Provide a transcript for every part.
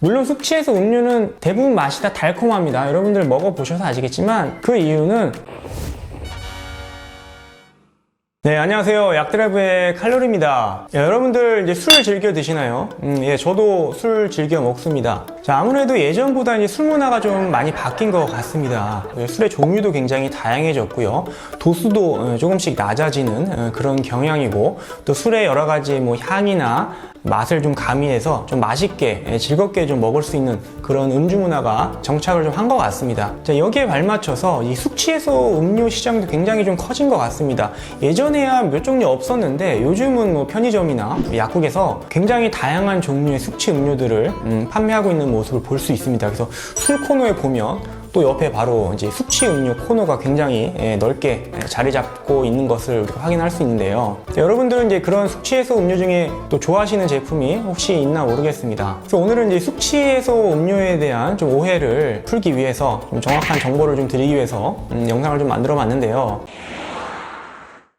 물론 숙취해소 음료는 대부분 맛이 다 달콤합니다. 여러분들 먹어보셔서 아시겠지만 그 이유는 네, 안녕하세요. 약드라이브의 칼로리입니다. 여러분들 이제 술 즐겨 드시나요? 예, 저도 술 즐겨 먹습니다. 자, 아무래도 예전보다 이제 술 문화가 좀 많이 바뀐 것 같습니다. 술의 종류도 굉장히 다양해졌고요. 도수도 조금씩 낮아지는 그런 경향이고, 또 술의 여러 가지 뭐 향이나 맛을 좀 가미해서 좀 맛있게 즐겁게 좀 먹을 수 있는 그런 음주 문화가 정착을 좀 한 것 같습니다. 자, 여기에 발맞춰서 이 숙취해소 음료 시장도 굉장히 좀 커진 것 같습니다. 예전에야 몇 종류 없었는데 요즘은 뭐 편의점이나 약국에서 굉장히 다양한 종류의 숙취 음료들을 판매하고 있는 모습을 볼 수 있습니다. 그래서 술 코너에 보면 또 옆에 바로 이제 숙취 음료 코너가 굉장히 넓게 자리 잡고 있는 것을 확인할 수 있는데요. 여러분들은 이제 그런 숙취해소 음료 중에 또 좋아하시는 제품이 혹시 있나 모르겠습니다. 그래서 오늘은 이제 숙취해소 음료에 대한 좀 오해를 풀기 위해서 좀 정확한 정보를 좀 드리기 위해서 영상을 좀 만들어 봤는데요.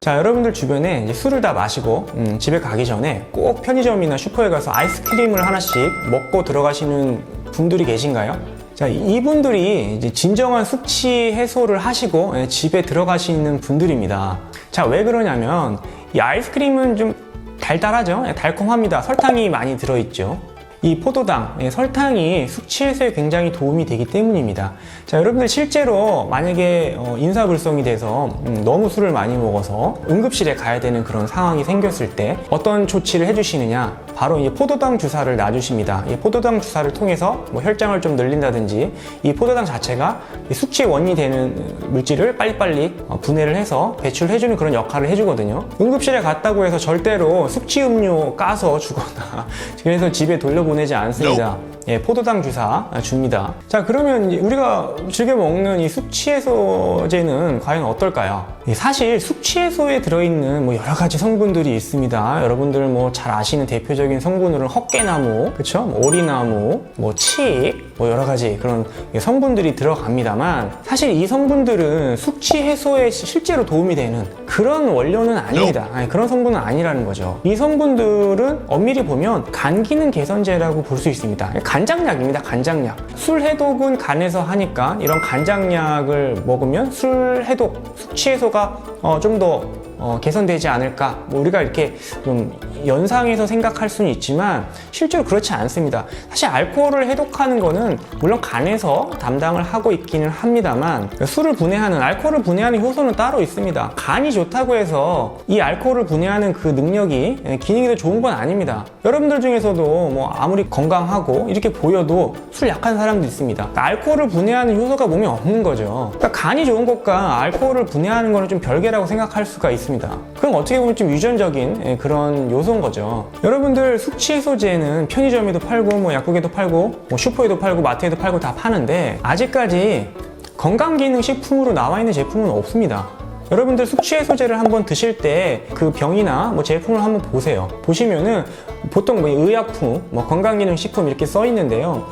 자, 여러분들 주변에 이제 술을 다 마시고 집에 가기 전에 꼭 편의점이나 슈퍼에 가서 아이스크림을 하나씩 먹고 들어가시는 분들이 계신가요? 자, 이분들이 이제 진정한 숙취 해소를 하시고 집에 들어가시는 분들입니다. 자, 왜 그러냐면 이 아이스크림은 좀 달달하죠? 달콤합니다. 설탕이 많이 들어있죠. 이 포도당, 설탕이 숙취 해소에 굉장히 도움이 되기 때문입니다. 자, 여러분들 실제로 만약에 인사불성이 돼서 너무 술을 많이 먹어서 응급실에 가야 되는 그런 상황이 생겼을 때 어떤 조치를 해주시느냐? 바로 이 포도당 주사를 놔주십니다. 이 포도당 주사를 통해서 뭐 혈장을 좀 늘린다든지 이 포도당 자체가 숙취의 원인이 되는 물질을 빨리빨리 분해를 해서 배출해주는 그런 역할을 해주거든요. 응급실에 갔다고 해서 절대로 숙취 음료 까서 주거나 그래서 집에 돌려보내지 않습니다. 예, 포도당 주사 줍니다. 자, 그러면 우리가 즐겨 먹는 이 숙취해소제는 과연 어떨까요? 사실 숙취해소에 들어있는 뭐 여러 가지 성분들이 있습니다. 여러분들 뭐 잘 아시는 대표적인 성분으로는 헛개나무, 그쵸? 뭐 오리나무, 뭐 칡, 뭐 여러 가지 그런 성분들이 들어갑니다만 사실 이 성분들은 숙취해소에 실제로 도움이 되는 그런 원료는 아닙니다. 아니, 그런 성분은 아니라는 거죠. 이 성분들은 엄밀히 보면 간 기능 개선제라고 볼 수 있습니다. 간장약입니다. 간장약. 술 해독은 간에서 하니까 이런 간장약을 먹으면 술 해독, 숙취 해소가 좀 더 개선되지 않을까. 뭐 우리가 이렇게 좀 연상해서 생각할 수는 있지만 실제로 그렇지 않습니다. 사실 알코올을 해독하는 거는 물론 간에서 담당을 하고 있기는 합니다만 술을 분해하는, 알코올을 분해하는 효소는 따로 있습니다. 간이 좋다고 해서 이 알코올을 분해하는 그 능력이 기능이 더 좋은 건 아닙니다. 여러분들 중에서도 뭐 아무리 건강하고 이렇게 보여도 술 약한 사람도 있습니다. 그러니까 알코올을 분해하는 효소가 몸에 없는 거죠. 그러니까 간이 좋은 것과 알코올을 분해하는 거는 좀 별개라고 생각할 수가 있습니다. 그럼 어떻게 보면 좀 유전적인 그런 요소인 거죠. 여러분들 숙취해소제는 편의점에도 팔고 뭐 약국에도 팔고 뭐 슈퍼에도 팔고 마트에도 팔고 다 파는데 아직까지 건강기능식품으로 나와 있는 제품은 없습니다. 여러분들 숙취해소제를 한번 드실 때 그 병이나 뭐 제품을 한번 보세요. 보시면은 보통 뭐 의약품, 뭐 건강기능식품 이렇게 써 있는데요.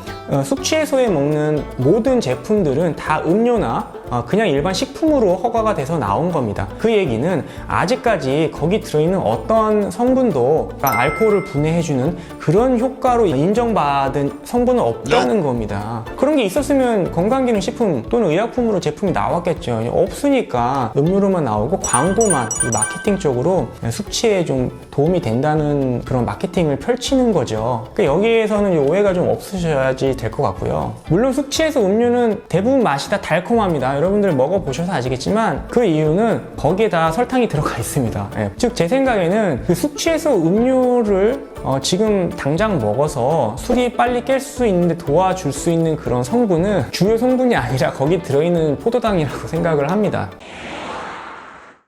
숙취해소에 먹는 모든 제품들은 다 음료나 그냥 일반 식품으로 허가가 돼서 나온 겁니다. 그 얘기는 아직까지 거기 들어있는 어떤 성분도 알코올을 분해해주는 그런 효과로 인정받은 성분은 없다는 겁니다. 그런 게 있었으면 건강기능식품 또는 의약품으로 제품이 나왔겠죠. 없으니까 음료로만 나오고 광고만, 이 마케팅 쪽으로 숙취에 좀 도움이 된다는 그런 마케팅을 펼치는 거죠. 그러니까 여기에서는 오해가 좀 없으셔야지 될 것 같고요. 물론 숙취해소 음료는 대부분 맛이 다 달콤합니다. 여러분들 먹어보셔서 아시겠지만 그 이유는 거기에다 설탕이 들어가 있습니다. 예. 즉 제 생각에는 그 숙취해소 음료를 지금 당장 먹어서 술이 빨리 깰 수 있는데 도와줄 수 있는 그런 성분은 주요 성분이 아니라 거기 들어있는 포도당이라고 생각을 합니다.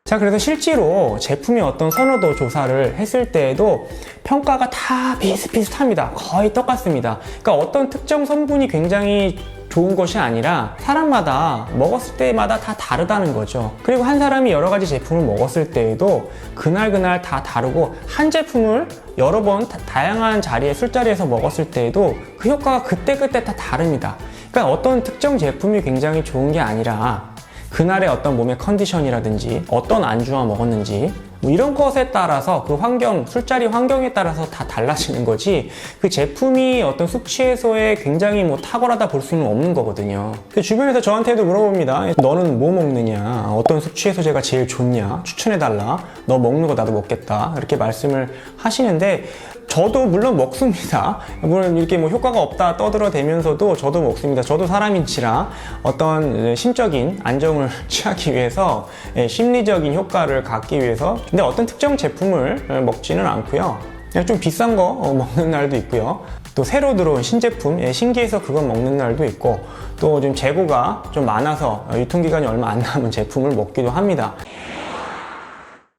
자, 그래서 실제로 제품의 어떤 선호도 조사를 했을 때에도 평가가 다 비슷비슷합니다. 거의 똑같습니다. 그러니까 어떤 특정 성분이 굉장히 좋은 것이 아니라 사람마다 먹었을 때마다 다 다르다는 거죠. 그리고 한 사람이 여러 가지 제품을 먹었을 때에도 그날 다 다르고 한 제품을 여러 번 다양한 자리에 술자리에서 먹었을 때에도 그 효과가 그때그때 다 다릅니다. 그러니까 어떤 특정 제품이 굉장히 좋은 게 아니라 그날의 어떤 몸의 컨디션이라든지 어떤 안주와 먹었는지 뭐 이런 것에 따라서 그 환경, 술자리 환경에 따라서 다 달라지는 거지 그 제품이 어떤 숙취 해소에 굉장히 뭐 탁월하다 볼 수는 없는 거거든요. 주변에서 저한테도 물어봅니다. 너는 뭐 먹느냐? 어떤 숙취 해소제가 제일 좋냐? 추천해달라. 너 먹는 거 나도 먹겠다. 이렇게 말씀을 하시는데 저도 물론 먹습니다. 물론 이렇게 뭐 효과가 없다 떠들어대면서도 저도 먹습니다. 저도 사람인지라 어떤 심적인 안정을 취하기 위해서 심리적인 효과를 갖기 위해서 근데 어떤 특정 제품을 먹지는 않고요. 그냥 좀 비싼 거 먹는 날도 있고요. 또 새로 들어온 신제품, 신기해서 그건 먹는 날도 있고 또 좀 재고가 좀 많아서 유통기간이 얼마 안 남은 제품을 먹기도 합니다.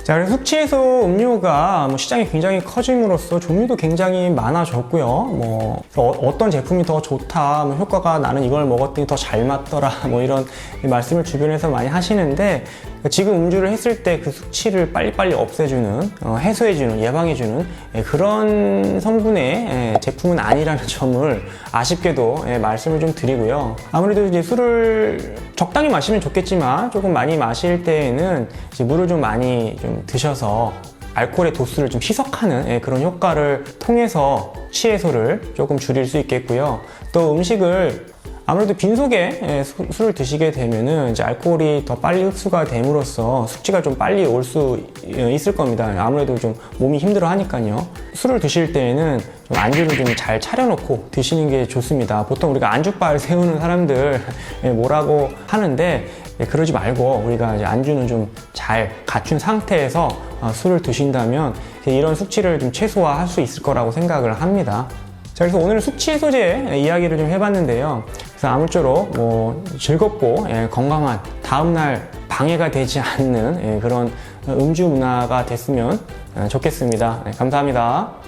자, 그래서 숙취 해소 음료가 시장이 굉장히 커짐으로써 종류도 굉장히 많아졌고요. 어떤 제품이 더 좋다, 효과가 나는 이걸 먹었더니 더 잘 맞더라, 이런 말씀을 주변에서 많이 하시는데 지금 음주를 했을 때 그 숙취를 빨리빨리 없애주는, 해소해주는, 예방해주는 그런 성분의 제품은 아니라는 점을 아쉽게도 말씀을 좀 드리고요. 아무래도 이제 술을 적당히 마시면 좋겠지만 조금 많이 마실 때에는 이제 물을 좀 많이 좀 드셔서 알코올의 도수를 좀 희석하는 그런 효과를 통해서 취 해소를 조금 줄일 수 있겠고요. 또 음식을 아무래도 빈속에 술을 드시게 되면은 이제 알코올이 더 빨리 흡수가 됨으로써 숙취가 좀 빨리 올 수 있을 겁니다. 아무래도 좀 몸이 힘들어 하니까요. 술을 드실 때에는 좀 안주를 좀 잘 차려놓고 드시는 게 좋습니다. 보통 우리가 안주바를 세우는 사람들 뭐라고 하는데 그러지 말고 우리가 이제 안주는 좀 잘 갖춘 상태에서 술을 드신다면 이런 숙취를 좀 최소화할 수 있을 거라고 생각을 합니다. 자, 그래서 오늘 숙취 해소제 이야기를 좀 해봤는데요. 그래서 아무쪼록 즐겁고 건강한 다음날 방해가 되지 않는 그런 음주 문화가 됐으면 좋겠습니다. 감사합니다.